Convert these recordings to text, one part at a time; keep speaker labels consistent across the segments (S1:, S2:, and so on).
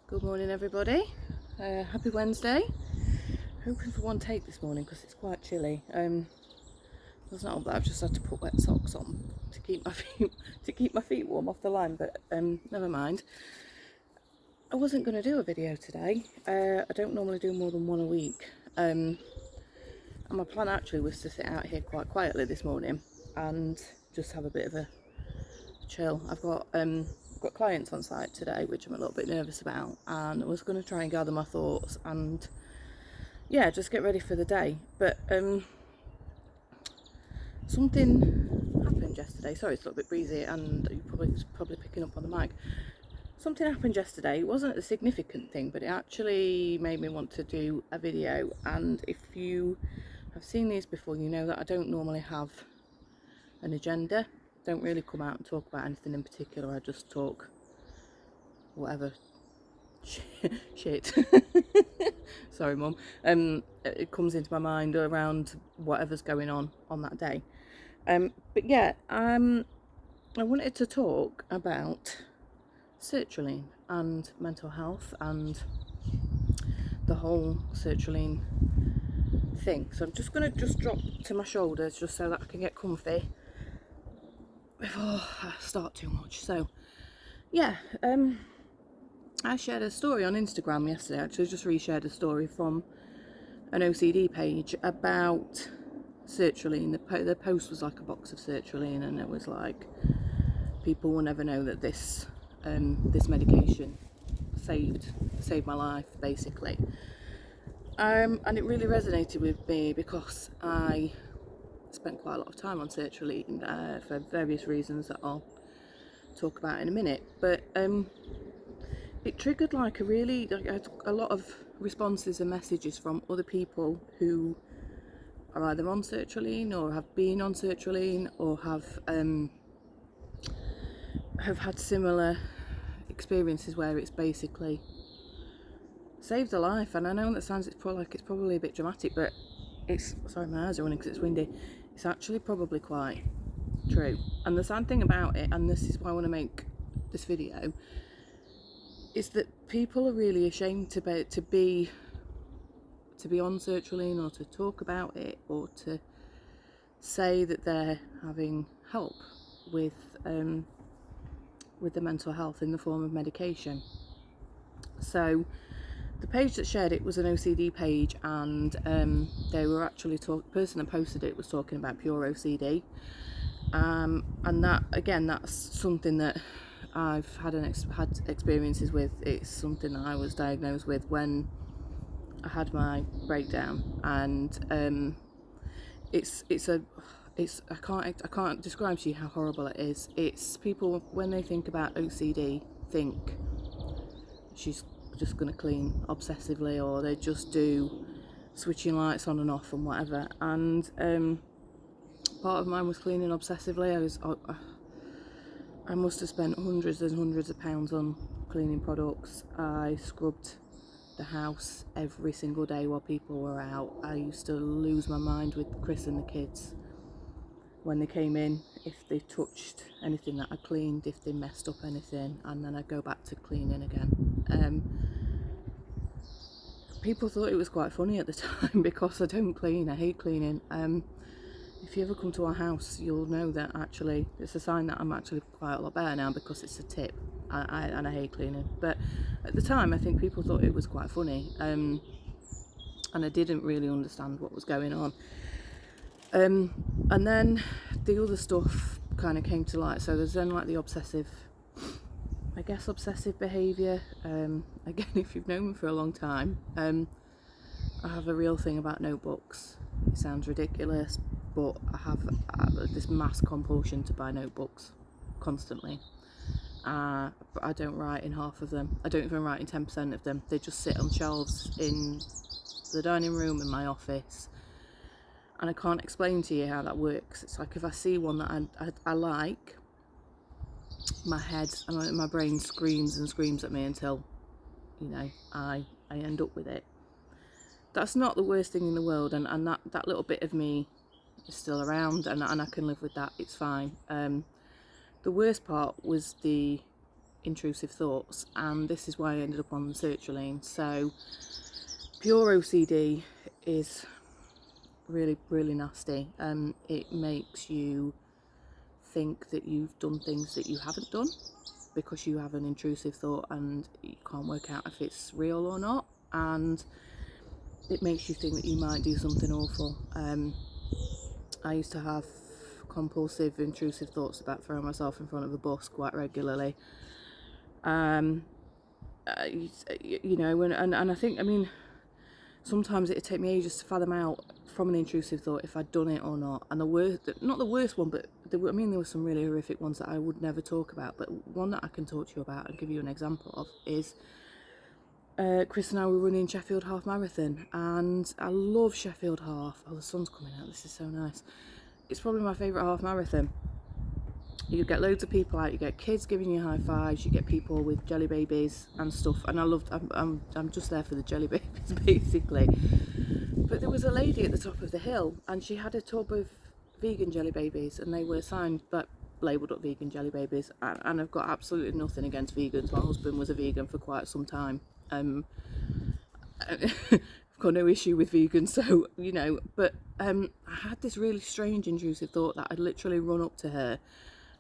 S1: Good morning, everybody. Happy Wednesday. Hoping for one take this morning because it's quite chilly. It's not that I've just had to put wet socks on to keep my feet warm off the line, but never mind. I wasn't going to do a video today. I don't normally do more than one a week. And my plan actually was to sit out here quite quietly this morning and just have a bit of a chill. I've got clients on site today, which I'm a little bit nervous about, and I was going to try and gather my thoughts and just get ready for the day. But something happened yesterday. Sorry, it's a little bit breezy, and you're probably picking up on the mic. Something happened yesterday. It wasn't a significant thing, but it actually made me want to do a video. And if you have seen these before, you know that I don't normally have an agenda. Don't really come out and talk about anything in particular. I just talk whatever shit. Sorry, Mum. It comes into my mind around whatever's going on that day. But yeah, I wanted to talk about Sertraline and mental health and the whole Sertraline thing. So I'm just going to drop to my shoulders just so that I can get comfy before I start too much. So yeah, I shared a story on Instagram yesterday. Actually, just reshared a story from an OCD page about Sertraline. The post was like a box of Sertraline, and it was like, people will never know that this medication saved my life, basically. And it really resonated with me because I spent quite a lot of time on Sertraline for various reasons that I'll talk about in a minute. But it triggered I had a lot of responses and messages from other people who are either on Sertraline or have been on Sertraline or have had similar experiences where it's basically saved a life. And I know that sounds it's probably a bit dramatic, but sorry, my eyes are running because it's windy. It's actually probably quite true. And the sad thing about it, and this is why I want to make this video, is that people are really ashamed to be on Sertraline, or to talk about it, or to say that they're having help with the mental health in the form of medication. So the page that shared it was an OCD page, and they were actually the person that posted it was talking about pure OCD, and that's something that I've had experiences with. It's something that I was diagnosed with when I had my breakdown, and I can't describe to you how horrible it is. It's people, when they think about OCD, think she's just going to clean obsessively, or they just do switching lights on and off and whatever. And part of mine was cleaning obsessively. I must have spent hundreds and hundreds of pounds on cleaning products. I scrubbed the house every single day while people were out. I used to lose my mind with Chris and the kids when they came in, if they touched anything that I cleaned, if they messed up anything, and then I'd go back to cleaning again. People thought it was quite funny at the time because I don't clean. I hate cleaning. If you ever come to our house, you'll know that actually it's a sign that I'm actually quite a lot better now, because it's a tip. And I hate cleaning. But at the time, I think people thought it was quite funny, and I didn't really understand what was going on. And then the other stuff kind of came to light. So there's then the obsessive behaviour. Again, if you've known me for a long time, I have a real thing about notebooks. It sounds ridiculous, but I have this mass compulsion to buy notebooks constantly. But I don't write in half of them. I don't even write in 10% of them. They just sit on shelves in the dining room in my office. And I can't explain to you how that works. It's like if I see one that I like, my head and my brain screams and screams at me until, I end up with it. That's not the worst thing in the world, and that little bit of me is still around, and I can live with that. It's fine. The worst part was the intrusive thoughts, and this is why I ended up on sertraline. So pure OCD is really, really nasty. It makes you think that you've done things that you haven't done because you have an intrusive thought and you can't work out if it's real or not, and it makes you think that you might do something awful. I used to have compulsive intrusive thoughts about throwing myself in front of a bus quite regularly. You know, and I think, I mean, sometimes it'd take me ages to fathom out from an intrusive thought if I'd done it or not. And the worst, not the worst one, but there were some really horrific ones that I would never talk about. But one that I can talk to you about and give you an example of is Chris and I were running Sheffield Half Marathon, and I love Sheffield Half. Oh, the sun's coming out. This is so nice. It's probably my favourite half marathon. You get loads of people out, you get kids giving you high fives, you get people with jelly babies and stuff, and I'm just there for the jelly babies basically. But there was a lady at the top of the hill, and she had a tub of vegan jelly babies, and they were signed, like, labelled up vegan jelly babies, and I've got absolutely nothing against vegans. My husband was a vegan for quite some time. I've got no issue with vegans, so, you know, but I had this really strange intrusive thought that I'd literally run up to her,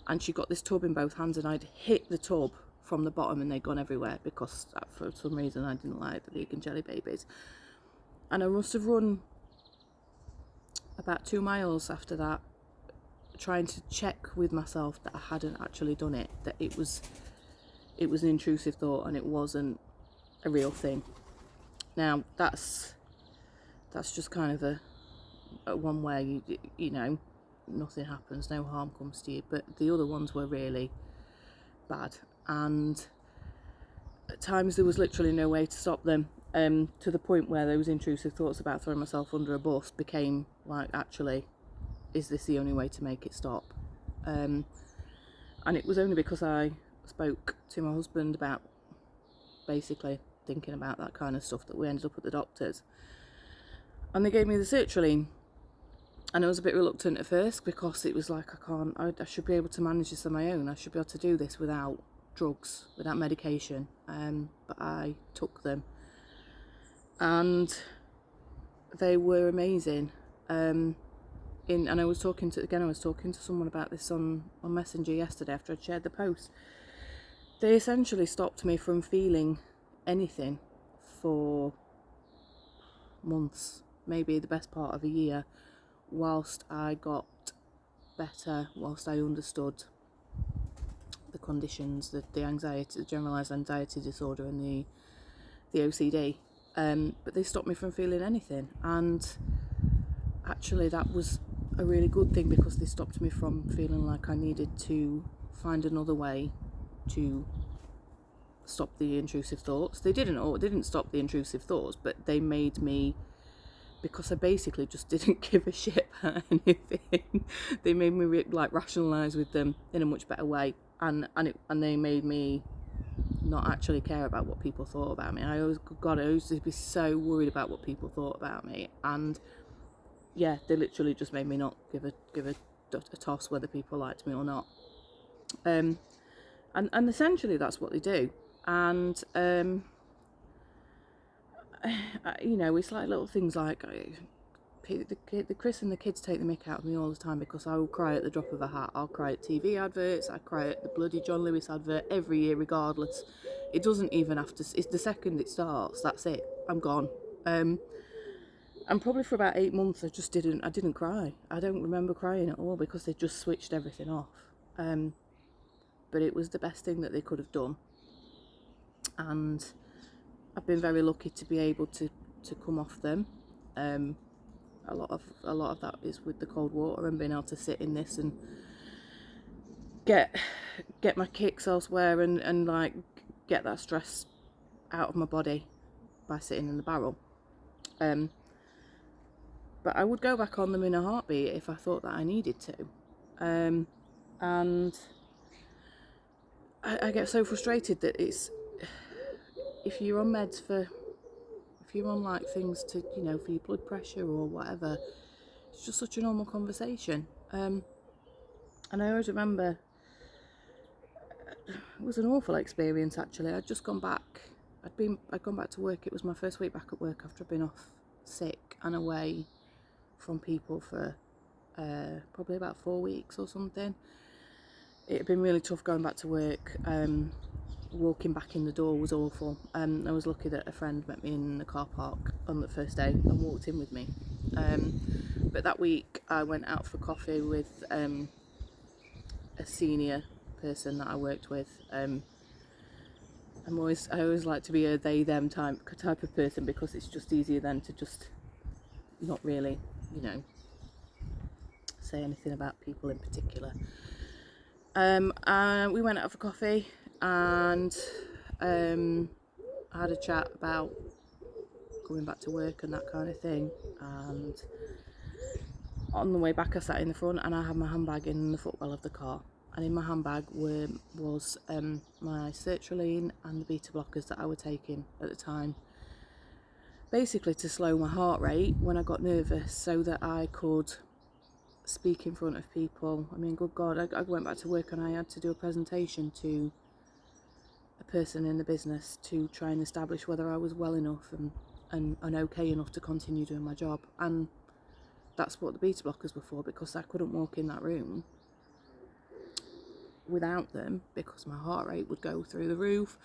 S1: and she got this tub in both hands, and I'd hit the tub from the bottom, and they'd gone everywhere because for some reason I didn't like the vegan jelly babies. And I must have run about 2 miles after that, trying to check with myself that I hadn't actually done it, that it was an intrusive thought and it wasn't a real thing. Now that's just kind of a one where you know, nothing happens, no harm comes to you. But the other ones were really bad, and at times there was literally no way to stop them, to the point where those intrusive thoughts about throwing myself under a bus became like, actually, is this the only way to make it stop? And it was only because I spoke to my husband about basically thinking about that kind of stuff that we ended up at the doctor's, and they gave me the sertraline. And I was a bit reluctant at first because it was like, I should be able to manage this on my own. I should be able to do this without drugs, without medication. But I took them, and they were amazing. And I was talking to someone about this on Messenger yesterday after I'd shared the post. They essentially stopped me from feeling anything for months, maybe the best part of a year, whilst I got better, whilst I understood the conditions, the anxiety, the generalised anxiety disorder, and the OCD. But they stopped me from feeling anything, and actually that was a really good thing, because they stopped me from feeling like I needed to find another way to stop the intrusive thoughts. They didn't stop the intrusive thoughts, but they made me, because I basically just didn't give a shit about anything, they made me rationalise with them in a much better way, and they made me not actually care about what people thought about me. I used to be so worried about what people thought about me, and yeah, they literally just made me not give a toss whether people liked me or not. And essentially that's what they do. And you know, it's like little things like the Chris and the kids take the mick out of me all the time because I will cry at the drop of a hat. I'll cry at TV adverts, I cry at the bloody John Lewis advert every year regardless. It doesn't even have to, it's the second it starts, that's it, I'm gone. And probably for about 8 months I didn't cry. I don't remember crying at all because they just switched everything off. But it was the best thing that they could have done, and I've been very lucky to be able to come off them. A lot of that is with the cold water and being able to sit in this and get my kicks elsewhere and like get that stress out of my body by sitting in the barrel. But I would go back on them in a heartbeat if I thought that I needed to. And I get so frustrated that it's, if you're on meds if you're on like things to, you know, for your blood pressure or whatever, it's just such a normal conversation. And I always remember was an awful experience actually. I'd just gone back. I'd gone back to work. It was my first week back at work after I'd been off sick and away from people for probably about 4 weeks or something. It had been really tough going back to work. Walking back in the door was awful. I was lucky that a friend met me in the car park on the first day and walked in with me. But that week I went out for coffee with a senior person that I worked with. I always like to be a they them type of person, because it's just easier then to just not really, say anything about people in particular. And we went out for coffee and had a chat about going back to work and that kind of thing. And on the way back I sat in the front and I had my handbag in the footwell of the car, and in my handbag was my Sertraline and the beta blockers that I were taking at the time, basically to slow my heart rate when I got nervous so that I could speak in front of people. I mean, good God, I went back to work and I had to do a presentation to a person in the business to try and establish whether I was well enough and okay enough to continue doing my job. And that's what the beta blockers were for, because I couldn't walk in that room without them, because my heart rate would go through the roof,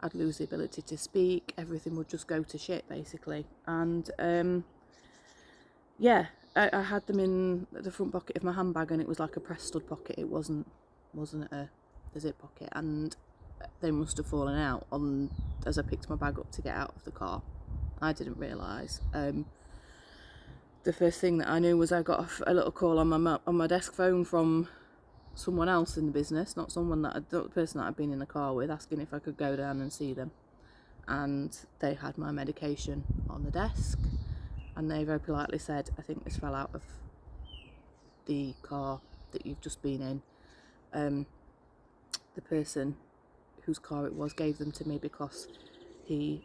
S1: I'd lose the ability to speak, everything would just go to shit basically. And I had them in the front pocket of my handbag, and it was like a press stud pocket. It wasn't a zip pocket, and they must have fallen out as I picked my bag up to get out of the car. I didn't realise. The first thing that I knew was I got a little call on my desk phone from someone else in the business, not the person that I'd been in the car with, asking if I could go down and see them. And they had my medication on the desk, and they very politely said, I think this fell out of the car that you've just been in. The person whose car it was gave them to me because they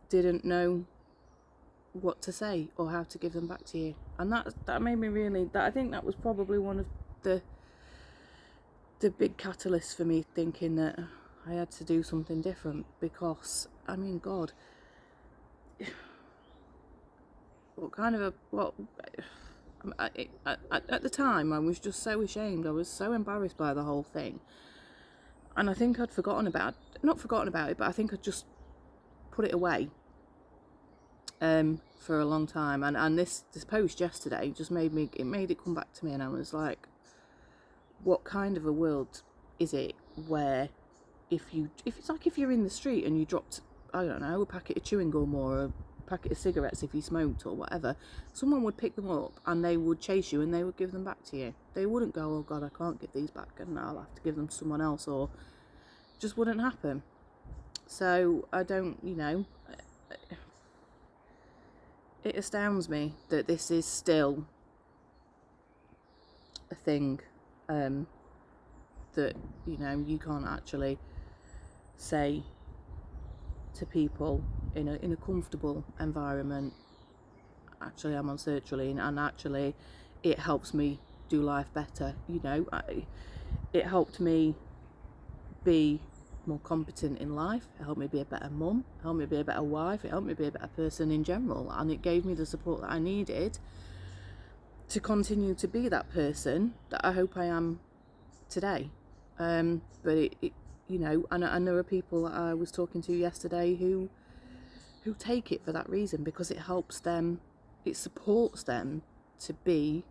S1: didn't know what to say or how to give them back to you. And that made me really, I think that was probably one of the big catalysts for me thinking that I had to do something different, because I mean, God, at the time I was just so ashamed. I was so embarrassed by the whole thing, and I think I'd not forgotten about it, but I think I'd just put it away for a long time. And this post yesterday just made it come back to me, and I was like, what kind of a world is it where if it's like if you're in the street and you dropped, I don't know, a packet of chewing gum or a packet of cigarettes if you smoked or whatever, someone would pick them up and they would chase you and they would give them back to you. They wouldn't go, oh God, I can't give these back and I'll have to give them to someone else, or just wouldn't happen. So I don't, it astounds me that this is still a thing, that you can't actually say to people in a comfortable environment, actually I'm on Sertraline and actually it helps me do life better. It helped me be more competent in life, it helped me be a better mum, it helped me be a better wife, it helped me be a better person in general, and it gave me the support that I needed to continue to be that person that I hope I am today. But it and there are people that I was talking to yesterday who take it for that reason, because it helps them, it supports them to be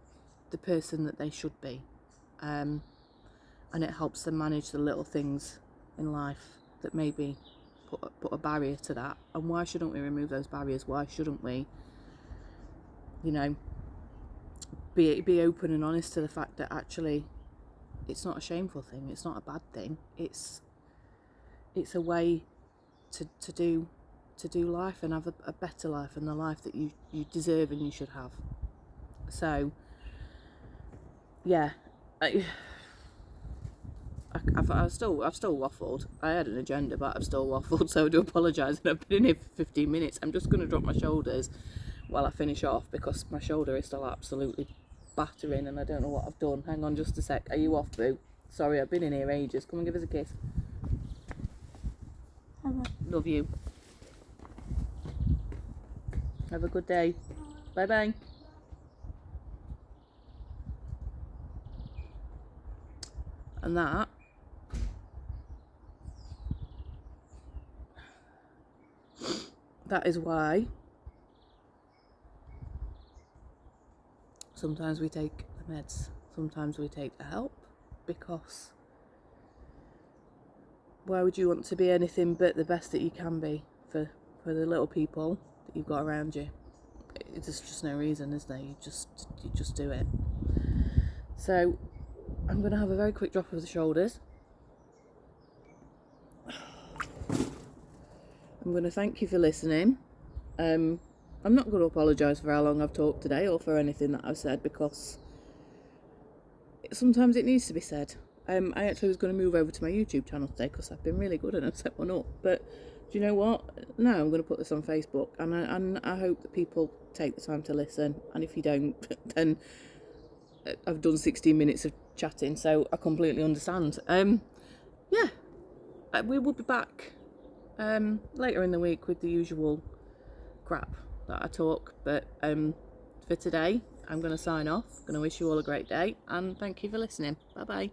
S1: the person that they should be, and it helps them manage the little things in life that maybe put a barrier to that. And why shouldn't we remove those barriers? Why shouldn't we be open and honest to the fact that actually it's not a shameful thing, it's not a bad thing, it's a way to do life and have a better life, and the life that you deserve and you should have. So yeah, I've still waffled. I had an agenda, but I've still waffled, so I do apologise. And I've been in here for 15 minutes. I'm just going to drop my shoulders while I finish off, because my shoulder is still absolutely battering and I don't know what I've done. Hang on just a sec. Are you off, boo? Sorry, I've been in here ages. Come and give us a kiss. Love you. Have a good day. Bye bye. And that is why sometimes we take the meds, sometimes we take the help, because why would you want to be anything but the best that you can be for the little people that you've got around you? There's just no reason, is there? You just do it. So I'm going to have a very quick drop of the shoulders. I'm going to thank you for listening. I'm not going to apologise for how long I've talked today or for anything that I've said, because sometimes it needs to be said. I actually was going to move over to my YouTube channel today because I've been really good and I've set one up. But do you know what? No, I'm going to put this on Facebook, and I hope that people take the time to listen. And if you don't, then I've done 16 minutes of chatting, so I completely understand. Yeah, we will be back later in the week with the usual crap that I talk, but for today I'm going to sign off. I'm going to wish you all a great day and thank you for listening. Bye bye.